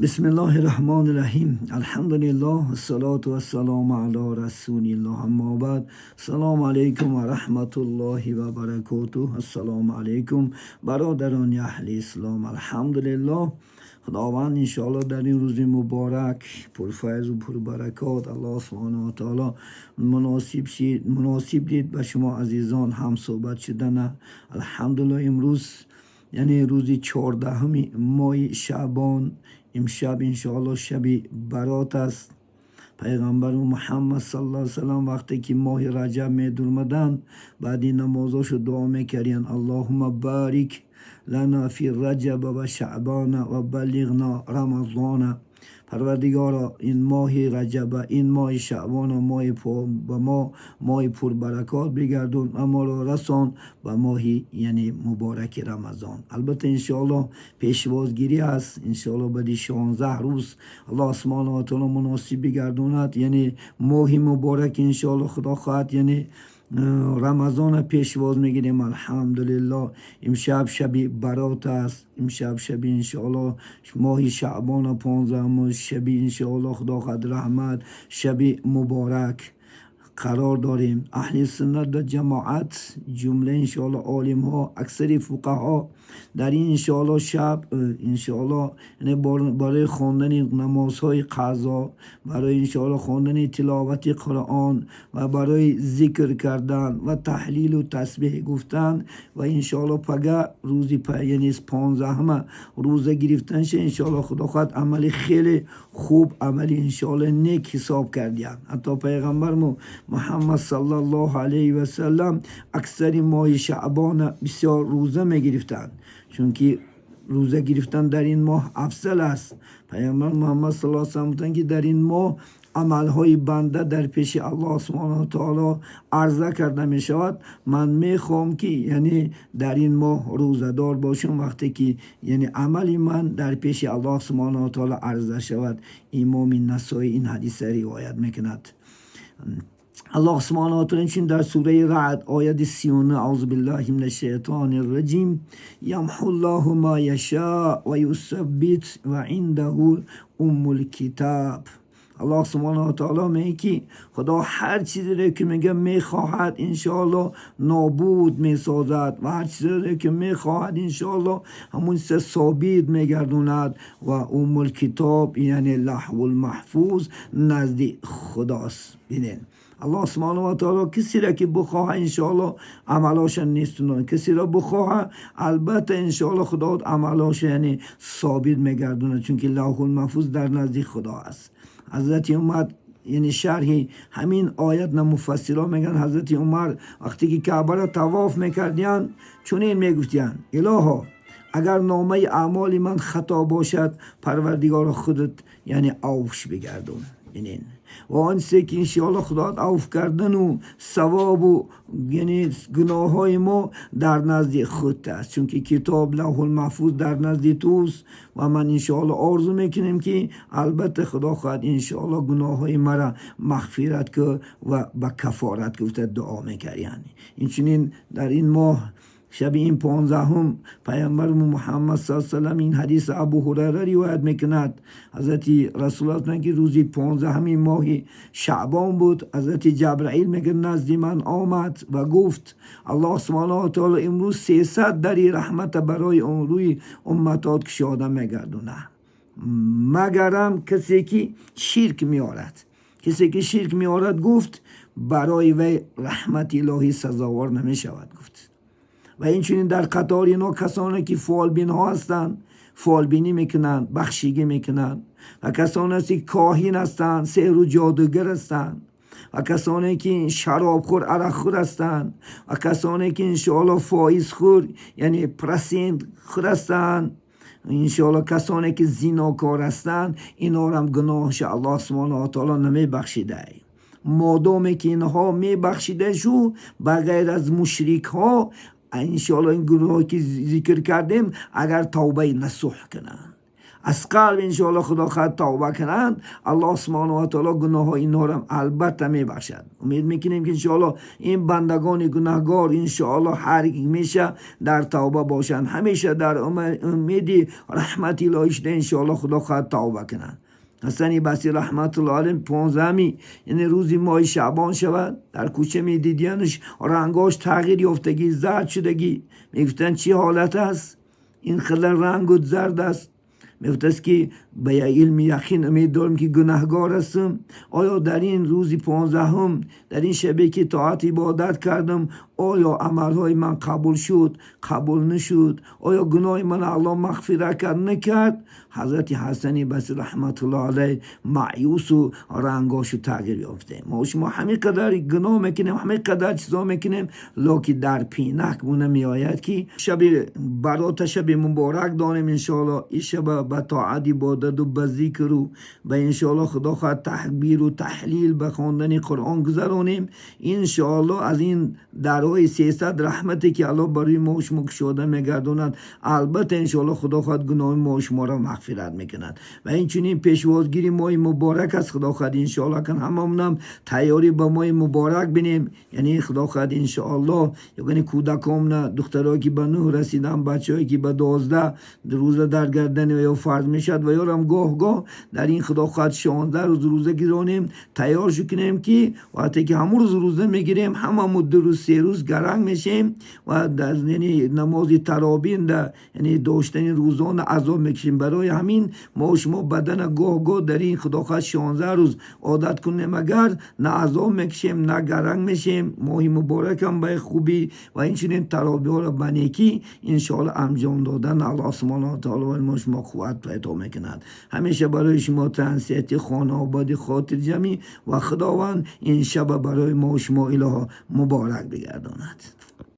بسم الله الرحمن الرحیم. الحمد لله الصلاة و السلام علی رسول الله، اما بعد. السلام علیکم و رحمت الله و برکاته. السلام علیکم برادران اهل اسلام. الحمدلله. خداوند انشاءالله در این روز مبارک پرفیض و پربرکات الله سبحانه و تعالی مناسب دید به شما عزیزان هم صحبت شدن. الحمدلله امروز یعنی روز 14 ماه شعبان، امشب انشاءالله شب برات است. پیغمبر محمد صلی الله علیه وسلم وقتی که ماه رجب می درمدن بعد این نمازاشو دعا میکردن: اللهم بارک لنا فی رجب و شعبان و بلغنا رمضان. پروردگارا این ماه رجب، این ماه شعبان و ماه پر برکات بگردون، اما را رسان و ماه یعنی مبارک رمضان. البته انشاءالله پیشوازگیری است، انشاءالله بعد 16 روز الله سبحانه و تعالی مناسب بگردوند، یعنی ماه مبارک انشاءالله خدا خواهد یعنی رمضان پیشواز میگیریم. الحمدلله امشب شب برات است، امشب شب انشاءالله ماه شعبان 15 شب انشاءالله خدا خواهد رحمت، شب مبارک قرار داریم. اهل سنت و جماعت جمله انشاءالله عالم ها، اکثر فقها در این انشاءالله شب انشاءالله یعنی برای خواندن نمازهای قضا، برای انشاءالله خواندن تلاوت قرآن و برای ذکر کردن و تحلیل و تسبیح گفتن و انشاءالله پگه روزی یعنی 15 روزه گرفتن شه انشاءالله خدا خواهد عمل خیلی خوب، عمل انشاءالله نیک حساب کردیم. حتی پیغمبر محمد صلی الله علیه و سلم اکثر ماه شعبان بسیار روزه می گرفتند، چون که روزه گرفتن در این ماه افضل است. پیامبر محمد صلی الله علیه و سلم گفتند که در این ماه عملهای بنده در پیش الله سبحانه و تعالی عرضه کرده می شود. من می خواهم که یعنی در این ماه روزه دار باشم وقتی که یعنی عمل من در پیش الله سبحانه و تعالی عرضه شود. امام نسائی این حدیث روایت میکند. الله سبحانه و تعالی چون در سوره رعد آیت 39: اعوذ بالله من الشیطان الرجیم یمحو الله ما یشاء و یثبت و عنده ام الکتاب. الله سبحانه و تعالی میگه که خدا هر چیزی رو که میگه میخواهد انشاءالله نابود میسازد و هر چیزی رو که میخواهد انشاءالله همون سه ثابت میگردوند و ام الکتاب یعنی لوح المحفوظ نزد خداست. ببینید الله سبحانه و تعالی کسی را که بخواه انشاءالله عملاش نیستونه، کسی را بخواه البته انشاءالله خدا عملاش یعنی ثابت میگردونه، چون که لوح المحفوظ در نزد خدا است. حضرت عمر یعنی شرح همین آیت مفسران میگن حضرت عمر وقتی که کعبه را طواف میکردین چنین میگفتین: الها اگر نامه اعمال من خطا باشد پروردگار خودت یعنی عفوش بگردون. اینین و آنچه که انشاءالله خدا عفو کردن و ثواب و یعنی گناه های ما در نزد خود است، چون که کتاب لوح المحفوظ در نزد توست و من انشاءالله آرزو میکنیم که البته خدا خواهد انشاءالله گناه های مرا مغفرت که و به کفارت گفته دعا میکردیم. این چنین در این ماه شب این 15 پیامبر محمد صلی الله علیه و سلم این حدیث ابو هریره روایت میکند. حضرت رسول الله که روزی 15 ماه شعبان بود، حضرت جبرائیل میگه نزد من آمد و گفت الله سبحانه و تعالی امروز 300 دری رحمت برای اون روی امتات کشاده میگردونه، مگرم کسی که شرک میارد. کسی که شرک میارد گفت برای وی رحمت الهی سزاوار نمیشود. گفت و این چنین در قطار اینا کسانی که فالبین ها هستند، فالبینی میکنند، بخشیگی میکنند، و کسانی هستی که کاهین هستند، سحر و جادوگر هستند، و کسانی که شرابخور عرقخور هستند، و کسانی که انشاءالله فایز خور یعنی پرسند خور هستند، انشاءالله کسانی که زیناکار هستند، اینا هم گناهش الله سبحانه و تعالی نمی بخشیده. مادامی که اینها می بخشیده شو بغیر از مشرک ها انشاءالله این گناهی که ذکر کردیم اگر توبه نصوح کنن، از قلب انشاءالله خدا خواهد توبه کنند، الله سبحانه و تعالی گناه های اینها را البته میبخشد. امید میکنیم که انشاءالله این بندگان گناهگار انشاءالله هر میشه در توبه باشند، همیشه در امید رحمت الهی شده انشاءالله خدا خواهد توبه کنند. حسن بصری رحمت الله علیه 15 یعنی روزی ماه شعبان شود، در کوچه می دیدیانش رنگاش تغییر یافتگی، زرد شدگی. میگفتن چی حالت است؟ این خیلی رنگ و زرد است. میگفتست که به علم یقین امید دارم که گناهگار هستم. آیا در این روزی 15 در این شبه که طاعت عبادت کردم، آیا عملهای من قبول شد، قبول نشد؟ آیا گناه من الله مغفرت کرد، نکرد؟ حضرت حسن بصری رحمت الله علیه مایوس و رنگاشو تغییر یافته. ما شما همین قدر گناه میکنیم، همین قدر چیزا میکنیم، لکه در پینک مونه میآید که شب برات شب مبارک دانیم انشاءالله. این شب به طاعت عبادت و به ذکر و به انشاءالله خدا خواهد تکبیر و تحلیل به خواندن قرآن گذرانیم. انشاءالله از این درهای 300 رحمتی که الله برای ما و شما گشوده میگرداند، البته انشاءالله خدا خواهد گناه ما و شما را مغفرت میکند. و این چنین پیشوازگیری ماه مبارک است. خدا خواهد انشاءالله کن هممونم تیاری به ماه مبارک بینیم. یعنی خدا خواهد انشاءالله یعنی کودکام نه دخترایی که به 9 رسیدن، بچه‌ای که به 12 روزه در گردن یا فرض میشد و یارم گاه در این خدا خواهد 16 روز روزه گیرانیم، تیار شو کنیم که وقتی که همون روز روزه میگیریم هممون 2 روز 3 روز گرنگ میشیم و در یعنی نماز تراویح یعنی داشتن روزانه عذاب میکشیم. برای همین ما شما بدن گاه در این خدا خواهد 16 روز عادت کنیم، اگر نه عذاب میکشیم نه گرنگ میشیم. ماه مبارک هم به خوبی و این چنین تراویح را به نیکی انشاءالله انجام دادن الله سبحانه و تعالی و شما قوت پیدا میکند. همیشه برای شما تنسیت خانه آبادی خاطر جمعی و خداوند این شب برای ما و شما الهی مبارک بگرداند.